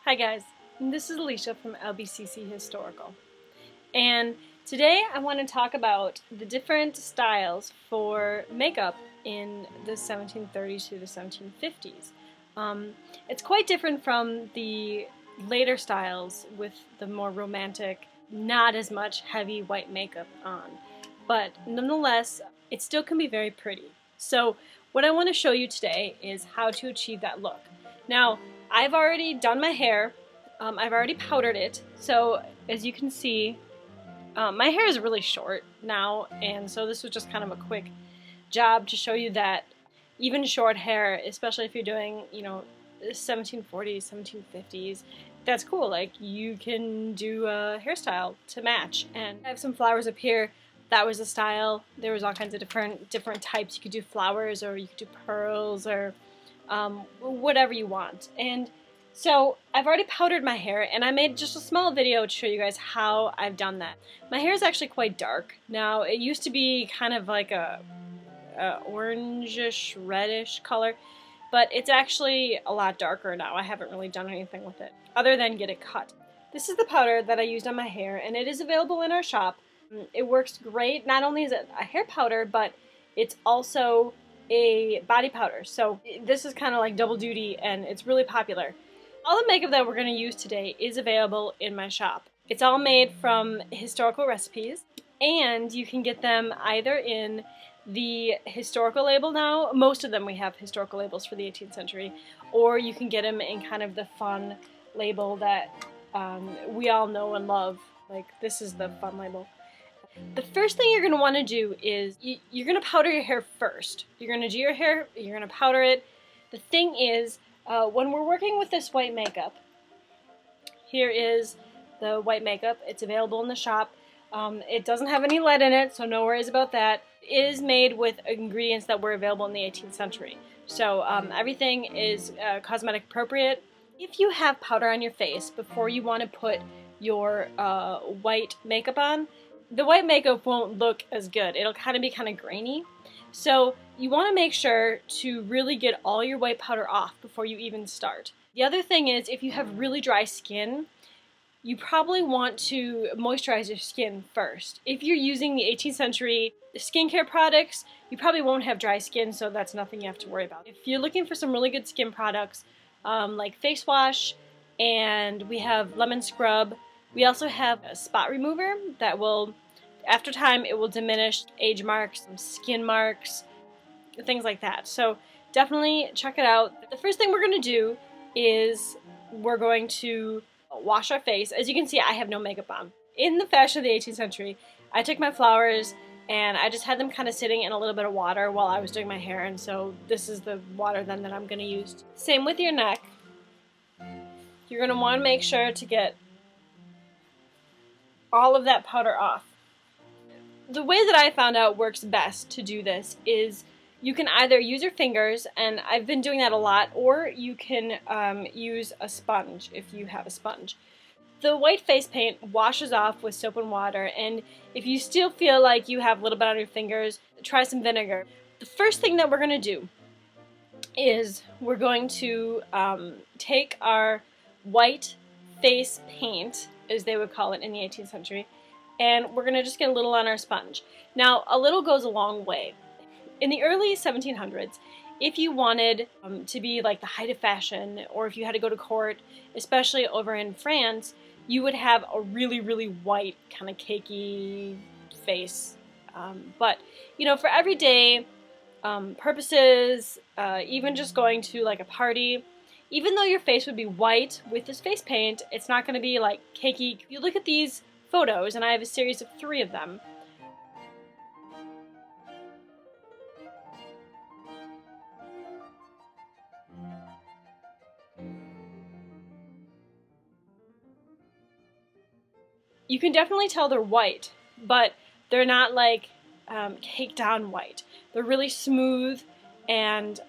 Hi guys, this is Alicia from LBCC Historical, and today I want to talk about the different styles for makeup in the 1730s to the 1750s. It's quite different from the later styles with the more romantic, not as much heavy white makeup on, but nonetheless it still can be very pretty. So what I want to show you today is how to achieve that look. Now, I've already done my hair, I've already powdered it, so as you can see, my hair is really short now, and so this was just kind of a quick job to show you that even short hair, especially if you're doing, 1740s, 1750s, that's cool. Like, you can do a hairstyle to match. And I have some flowers up here. That was a style. There was all kinds of different types. You could do flowers, or you could do pearls, or whatever you want. And so I've already powdered my hair, and I made just a small video to show you guys how I've done that. My hair is actually quite dark. Now, it used to be kind of like a orangish, reddish color, but it's actually a lot darker now. I haven't really done anything with it other than get it cut. This is the powder that I used on my hair, and it is available in our shop. It works great. Not only is it a hair powder, but it's also a body powder. So this is kind of like double duty, and it's really popular. All the makeup that we're going to use today is available in my shop. It's all made from historical recipes, and you can get them either in the historical label now. Most of them we have historical labels for the 18th century, or you can get them in kind of the fun label that we all know and love. Like, this is the fun label. The first thing you're going to want to do is you're going to powder your hair first. You're going to do your hair, you're going to powder it. The thing is, when we're working with this white makeup, here is the white makeup. It's available in the shop. It doesn't have any lead in it, so no worries about that. It is made with ingredients that were available in the 18th century. So everything is cosmetic appropriate. If you have powder on your face before you want to put your white makeup on, the white makeup won't look as good. It'll kind of be kind of grainy. So you want to make sure to really get all your white powder off before you even start. The other thing is, if you have really dry skin, you probably want to moisturize your skin first. If you're using the 18th century skincare products, you probably won't have dry skin, so that's nothing you have to worry about. If you're looking for some really good skin products, like face wash, and we have lemon scrub, we also have a spot remover that will, after time, it will diminish age marks, skin marks, things like that. So definitely check it out. The first thing we're going to do is we're going to wash our face. As you can see, I have no makeup on. In the fashion of the 18th century, I took my flowers and I just had them kind of sitting in a little bit of water while I was doing my hair, and so this is the water then that I'm going to use. Same with your neck. You're going to want to make sure to get all of that powder off. The way that I found out works best to do this is you can either use your fingers, and I've been doing that a lot, or you can use a sponge if you have a sponge. The white face paint washes off with soap and water, and if you still feel like you have a little bit on your fingers, try some vinegar. The first thing that we're going to do is we're going to take our white face paint, as they would call it in the 18th century, and we're going to just get a little on our sponge. Now, a little goes a long way. In the early 1700s, if you wanted to be like the height of fashion, or if you had to go to court, especially over in France, you would have a really, really white, kind of cakey face. But, for everyday purposes, even just going to like a party, even though your face would be white with this face paint, it's not going to be like cakey. If you look at these photos, and I have a series of 3 of them, you can definitely tell they're white, but they're not like caked on white. They're really smooth and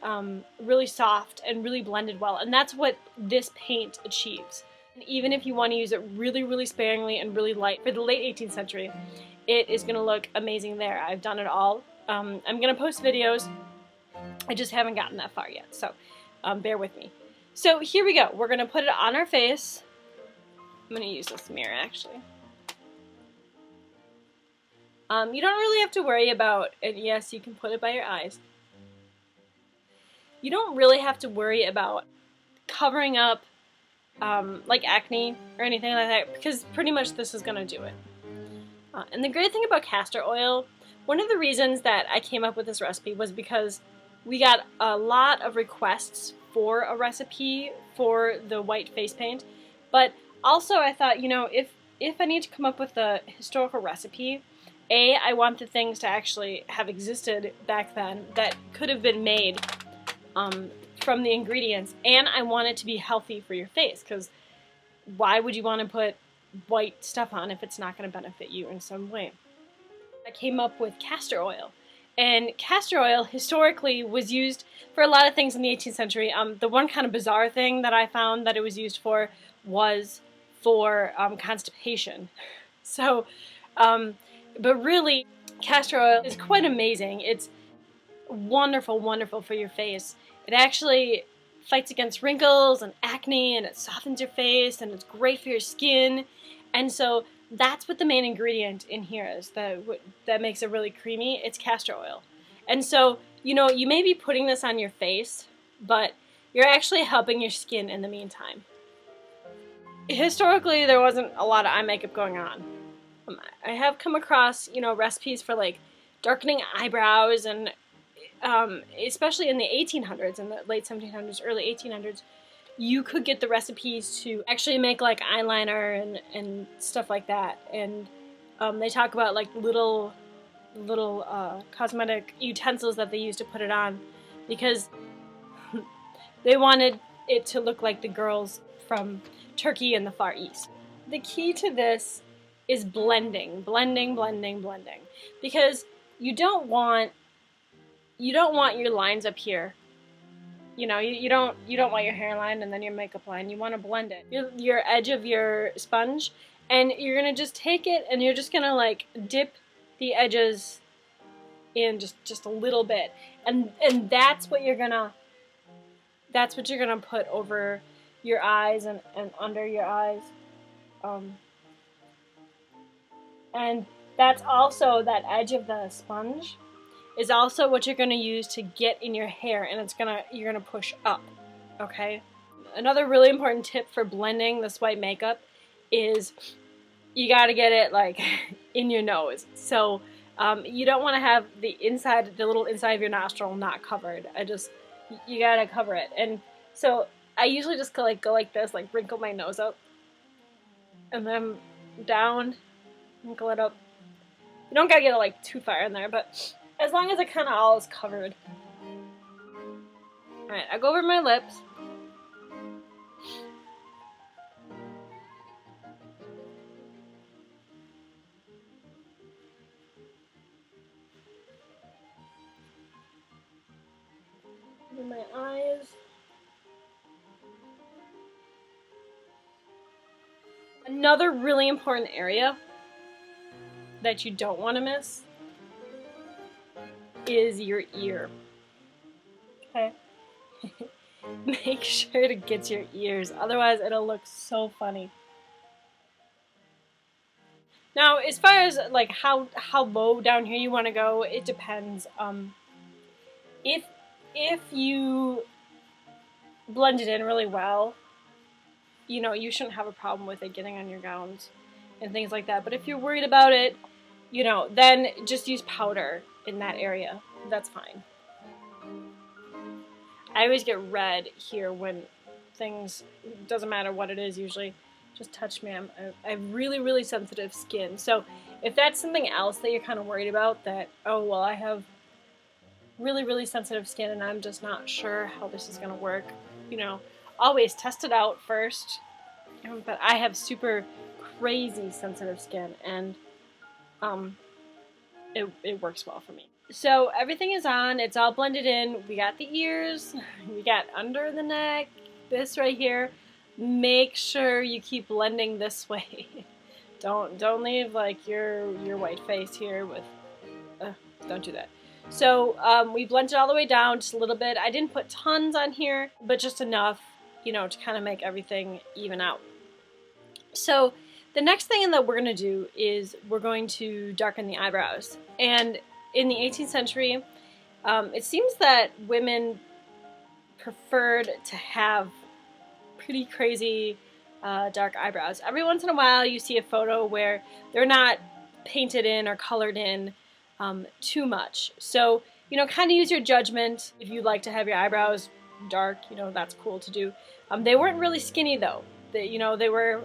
really soft and really blended well, and that's what this paint achieves. And even if you want to use it really, really sparingly and really light for the late 18th century, it is going to look amazing there. I've done it all. I'm going to post videos. I just haven't gotten that far yet, so bear with me. So here we go. We're going to put it on our face. I'm going to use this mirror actually. You don't really have to worry about it. Yes, you can put it by your eyes. You don't really have to worry about covering up like acne or anything like that, because pretty much this is going to do it. And the great thing about castor oil, one of the reasons that I came up with this recipe was because we got a lot of requests for a recipe for the white face paint, but also I thought, you know, if I need to come up with a historical recipe, I want the things to actually have existed back then that could have been made from the ingredients, and I want it to be healthy for your face, because why would you want to put white stuff on if it's not going to benefit you in some way? I came up with castor oil, and castor oil historically was used for a lot of things in the 18th century. The one kind of bizarre thing that I found that it was used for was for constipation. So, but really, castor oil is quite amazing. It's wonderful, wonderful for your face. It actually fights against wrinkles and acne, and it softens your face, and it's great for your skin. And so that's what the main ingredient in here is that makes it really creamy. It's castor oil. And so, you know, you may be putting this on your face, but you're actually helping your skin in the meantime. Historically, there wasn't a lot of eye makeup going on. I have come across, you know, recipes for like darkening eyebrows, and especially in the 1800s, in the late 1700s, early 1800s, you could get the recipes to actually make like eyeliner and stuff like that. And they talk about like little cosmetic utensils that they used to put it on, because they wanted it to look like the girls from Turkey and the Far East. The key to this is blending, blending, blending, blending, because you don't want your lines up here. You know, you don't want your hairline and then your makeup line. You want to blend it. Your edge of your sponge, and you're gonna just take it and you're just gonna like dip the edges in just a little bit, and that's what you're gonna put over your eyes and under your eyes, and that's also that edge of the sponge is also what you're going to use to get in your hair, and you're going to push up, okay? Another really important tip for blending this white makeup is you got to get it like in your nose. So you don't want to have the little inside of your nostril not covered. You got to cover it. And so I usually just go like this, like wrinkle my nose up, and then down, wrinkle it up. You don't got to get it like too far in there, but as long as it kind of all is covered. Alright, I go over my lips. Over my eyes. Another really important area that you don't want to miss is your ear. Okay? Make sure to get your ears, otherwise it'll look so funny. Now, as far as like how low down here you want to go, it depends. If you blend it in really well, you know, you shouldn't have a problem with it getting on your gowns and things like that. But if you're worried about it, you know, then just use powder in that area. That's fine. I always get red here when things, doesn't matter what it is usually, just touch me. I have really, really sensitive skin. So if that's something else that you're kind of worried about, that, oh, well, I have really, really sensitive skin and I'm just not sure how this is going to work, you know, always test it out first. But I have super crazy sensitive skin, and it works well for me. So everything is on, it's all blended in. We got the ears, we got under the neck, this right here. Make sure you keep blending this way. Don't leave like your white face here with, don't do that. So we blended all the way down just a little bit. I didn't put tons on here, but just enough. you know, to kind of make everything even out. So the next thing that we're going to do is we're going to darken the eyebrows. And in the 18th century, it seems that women preferred to have pretty crazy dark eyebrows. Every once in a while you see a photo where they're not painted in or colored in too much. So, you know, kind of use your judgment. If you'd like to have your eyebrows dark, you know, that's cool to do. They weren't really skinny though. You know, they were,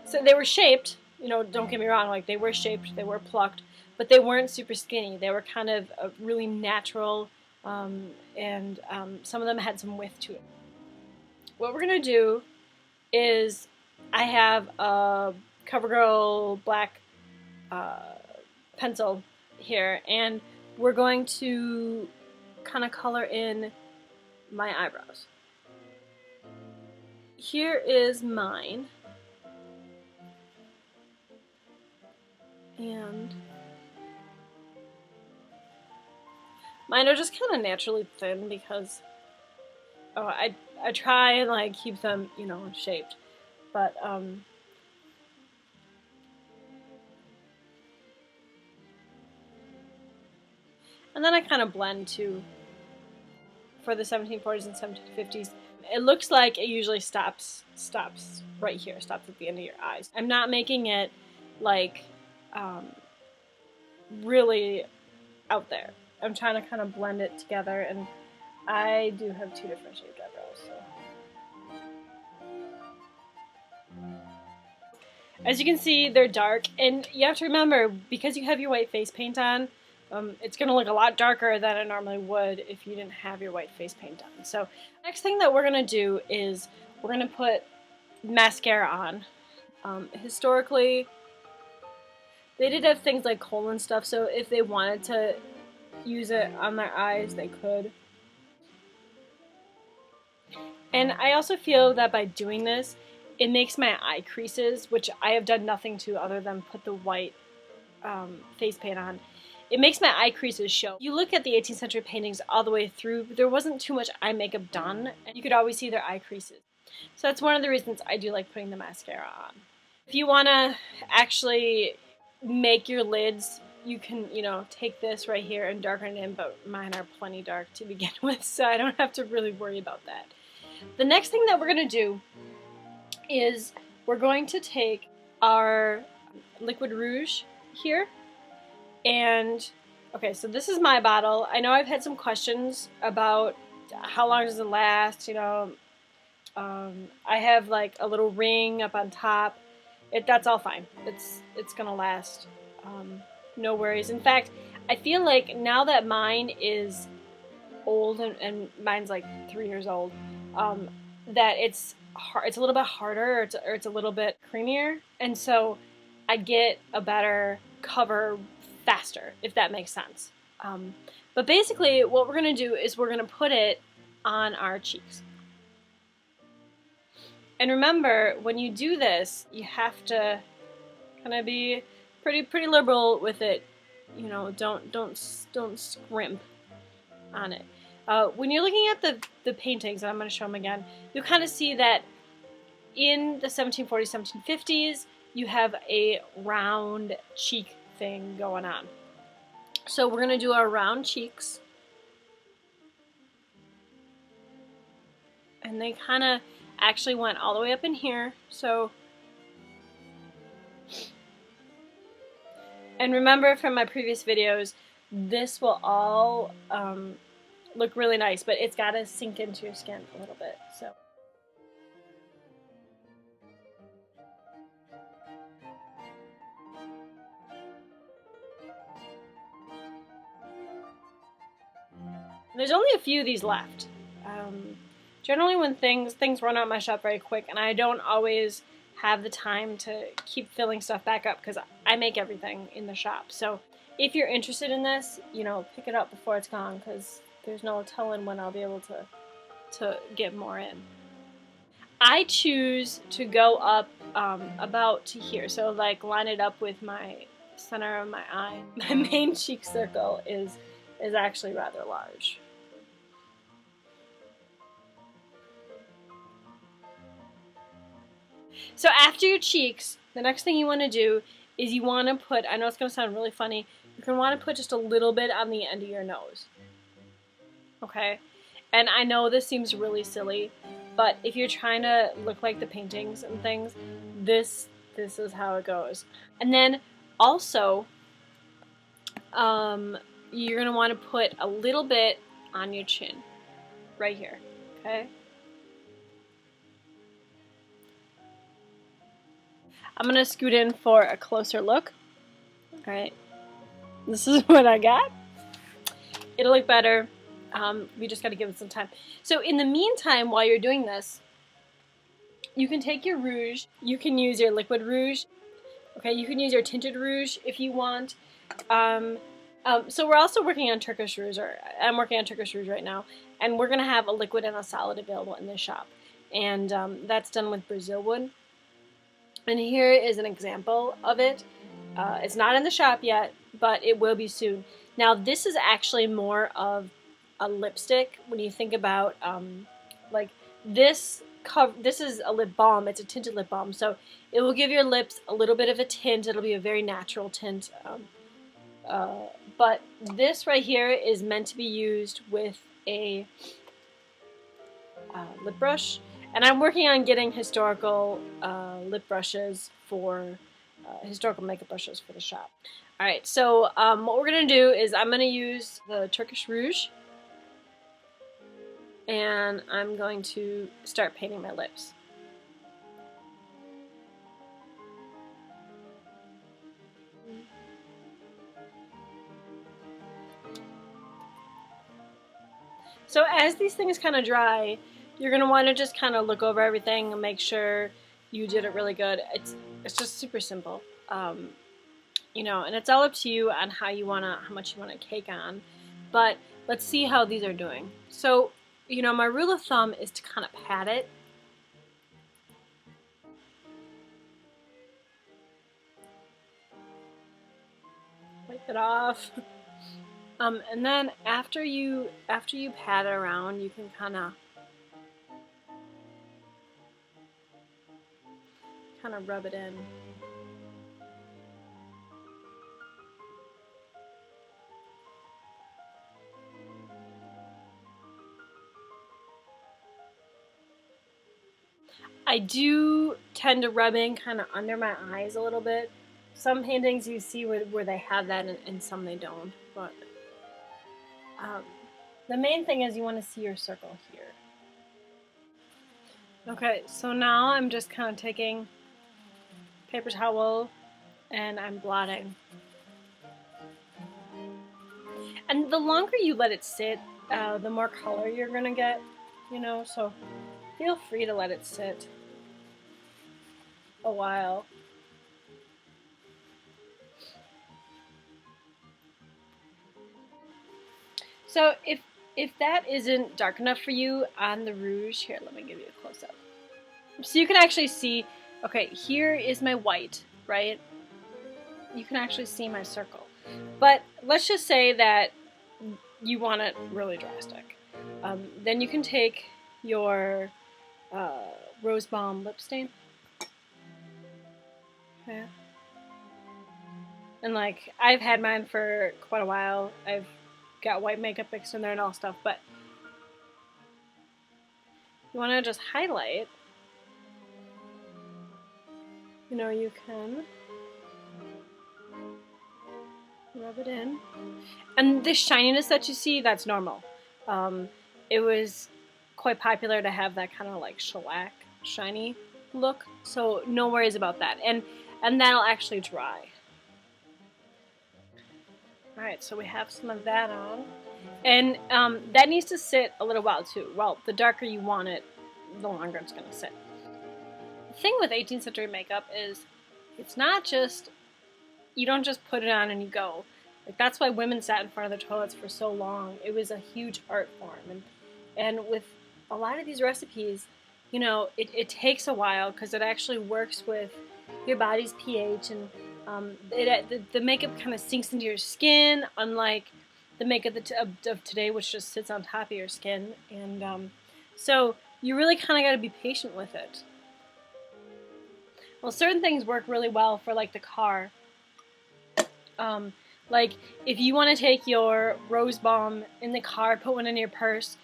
so they were shaped, you know, don't get me wrong, like they were shaped, they were plucked, but they weren't super skinny. They were kind of really natural, and some of them had some width to it. What we're going to do is I have a CoverGirl black pencil here, and we're going to kind of color in my eyebrows. Here is mine, and mine are just kind of naturally thin because I try and like keep them, you know, shaped, but and then I kind of blend too for the 1740s and 1750s. It looks like it usually stops right here, stops at the end of your eyes. I'm not making it like really out there. I'm trying to kind of blend it together, and I do have two different shaped eyebrows. So. As you can see, they're dark, and you have to remember, because you have your white face paint on, it's going to look a lot darker than it normally would if you didn't have your white face paint on. So next thing that we're going to do is we're going to put mascara on. Historically, they did have things like kohl and stuff, so if they wanted to use it on their eyes, they could. And I also feel that by doing this, it makes my eye creases, which I have done nothing to other than put the white face paint on. It makes my eye creases show. You look at the 18th century paintings all the way through, there wasn't too much eye makeup done, and you could always see their eye creases. So that's one of the reasons I do like putting the mascara on. If you want to actually make your lids, you can, you know, take this right here and darken it in, but mine are plenty dark to begin with, so I don't have to really worry about that. The next thing that we're going to do is we're going to take our liquid rouge here, and okay, so this is my bottle. I know I've had some questions about how long does it last, you know. I have like a little ring up on top. That's all fine. It's gonna last. No worries. In fact, I feel like now that mine is old and mine's like 3 years old, that it's a little bit harder, or it's a little bit creamier, and so I get a better cover faster, if that makes sense. But basically what we're going to do is we're going to put it on our cheeks. And remember, when you do this, you have to kind of be pretty liberal with it. You know, don't scrimp on it. When you're looking at the paintings, and I'm going to show them again, you'll kind of see that in the 1740s, 1750s, you have a round cheek thing going on. So we're going to do our round cheeks. And they kind of actually went all the way up in here. So, and remember from my previous videos, this will all look really nice, but it's got to sink into your skin a little bit. So. There's only a few of these left. Generally when things run out my shop very quick, and I don't always have the time to keep filling stuff back up because I make everything in the shop. So if you're interested in this, you know, pick it up before it's gone, because there's no telling when I'll be able to get more in. I choose to go up about to here, so like line it up with my center of my eye. My main cheek circle is actually rather large. So after your cheeks, the next thing you want to do is you want to put, I know it's going to sound really funny, you're going to want to put just a little bit on the end of your nose. Okay? And I know this seems really silly, but if you're trying to look like the paintings and things, this is how it goes. And then also, you're going to want to put a little bit on your chin, right here, okay? I'm going to scoot in for a closer look. All right, this is what I got. It'll look better. We just got to give it some time. So in the meantime, while you're doing this, you can take your rouge. You can use your liquid rouge. Okay, you can use your tinted rouge if you want. So we're also working on Turkish rouge, or I'm working on Turkish rouge right now, and we're going to have a liquid and a solid available in this shop. And that's done with Brazil wood. And here is an example of it. It's not in the shop yet, but it will be soon. Now, this is actually more of a lipstick when you think about, like, this is a lip balm. It's a tinted lip balm, so it will give your lips a little bit of a tint. It'll be a very natural tint. But this right here is meant to be used with a lip brush. And I'm working on getting historical lip brushes for historical makeup brushes for the shop. Alright, so what we're going to do is I'm going to use the Turkish rouge, and I'm going to start painting my lips. So as these things kind of dry, you're going to want to just kind of look over everything and make sure you did it really good. It's just super simple. You know, and it's all up to you on how much you want to cake on. But let's see how these are doing. So, you know, my rule of thumb is to kind of pat it. Wipe it off. And then after you pat it around, you can kind of rub it in. I do tend to rub in kind of under my eyes a little bit. Some paintings you see where they have that and some they don't. But the main thing is you want to see your circle here. Okay, so now I'm just kind of taking paper towel and I'm blotting. And the longer you let it sit, the more color you're gonna get, you know, so feel free to let it sit a while. So if that isn't dark enough for you on the rouge, here, let me give you a close-up. So you can actually see, okay, here is my white, right? You can actually see my circle. But let's just say that you want it really drastic. Then you can take your Rose Balm lip stain. Okay. And like, I've had mine for quite a while. I've got white makeup mixed in there and all stuff, but you want to just highlight. You know, you can rub it in. And this shininess that you see, that's normal. It was quite popular to have that kind of like shellac shiny look, so no worries about that. And that'll actually dry. Alright, so we have some of that on. And that needs to sit a little while too. Well, the darker you want it, the longer it's going to sit. The thing with 18th century makeup is it's not just, you don't just put it on and you go. Like, that's why women sat in front of the toilets for so long. It was a huge art form. And with a lot of these recipes, you know, it takes a while because it actually works with your body's pH, and the makeup kind of sinks into your skin, unlike the makeup of today, which just sits on top of your skin. And so you really kind of got to be patient with it. Well, certain things work really well for like the car. Like if you want to take your rose balm in the car, put one in your purse,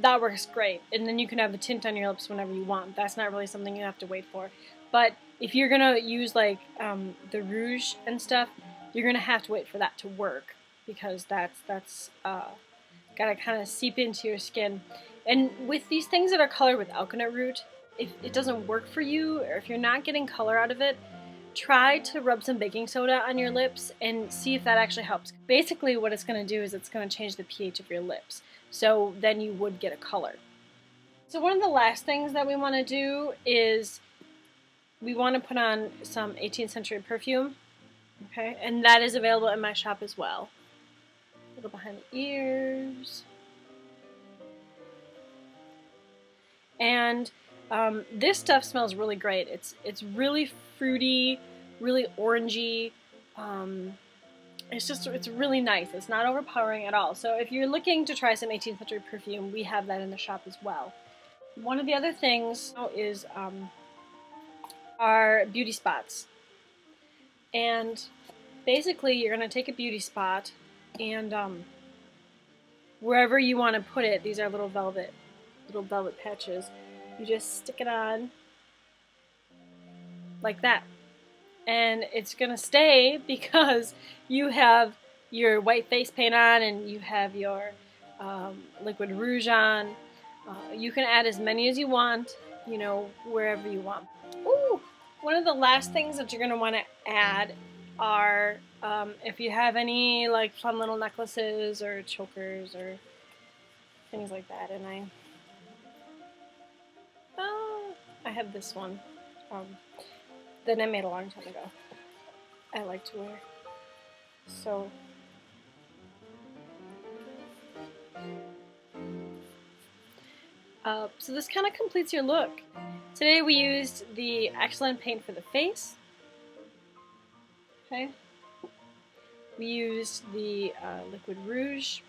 that works great. And then you can have a tint on your lips whenever you want. That's not really something you have to wait for. But if you're gonna use like the rouge and stuff, you're gonna have to wait for that to work, because that's gotta kind of seep into your skin. And with these things that are colored with alkanet root, if it doesn't work for you, or if you're not getting color out of it, try to rub some baking soda on your lips and see if that actually helps. Basically what it's going to do is it's going to change the pH of your lips, so then you would get a color. So one of the last things that we want to do is we want to put on some 18th century perfume, okay, and that is available in my shop as well. A little behind the ears. And this stuff smells really great. It's really fruity, really orangey. It's really nice. It's not overpowering at all. So if you're looking to try some 18th century perfume, we have that in the shop as well. One of the other things is our beauty spots. And basically you're going to take a beauty spot and wherever you want to put it, these are little velvet patches. You just stick it on like that, and it's gonna stay because you have your white face paint on and you have your liquid rouge on. You can add as many as you want, you know, wherever you want. Ooh, one of the last things that you're gonna want to add are if you have any like fun little necklaces or chokers or things like that. And I have this one that I made a long time ago. I like to wear. So this kind of completes your look. Today we used the excellent paint for the face. Okay. We used the liquid rouge.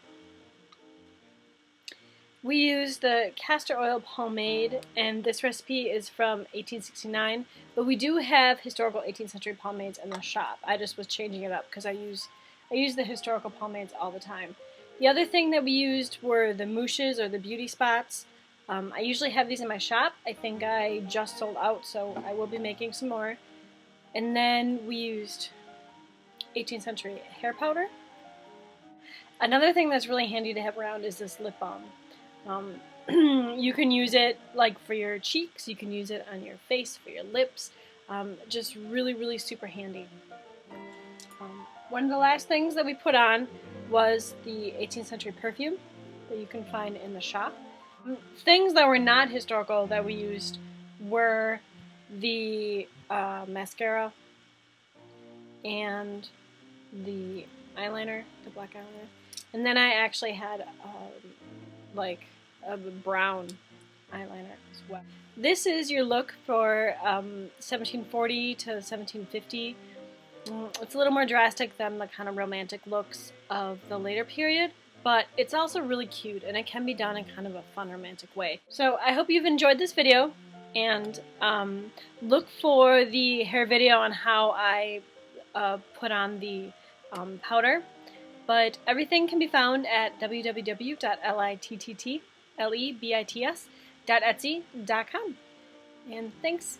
We used the castor oil pomade, and this recipe is from 1869, but we do have historical 18th century pomades in the shop. I just was changing it up because I use the historical pomades all the time. The other thing that we used were the mousses, or the beauty spots. I usually have these in my shop. I think I just sold out, so I will be making some more. And then we used 18th century hair powder. Another thing that's really handy to have around is this lip balm. You can use it like for your cheeks, you can use it on your face, for your lips, just really, really super handy. One of the last things that we put on was the 18th century perfume that you can find in the shop. Things that were not historical that we used were the mascara and the eyeliner, the black eyeliner. And then I actually had like a brown eyeliner as well. This is your look for 1740 to 1750. It's a little more drastic than the kind of romantic looks of the later period, but it's also really cute, and it can be done in kind of a fun romantic way. So I hope you've enjoyed this video, and look for the hair video on how I put on the powder. But everything can be found at www.littleBits.etsy.com. And thanks.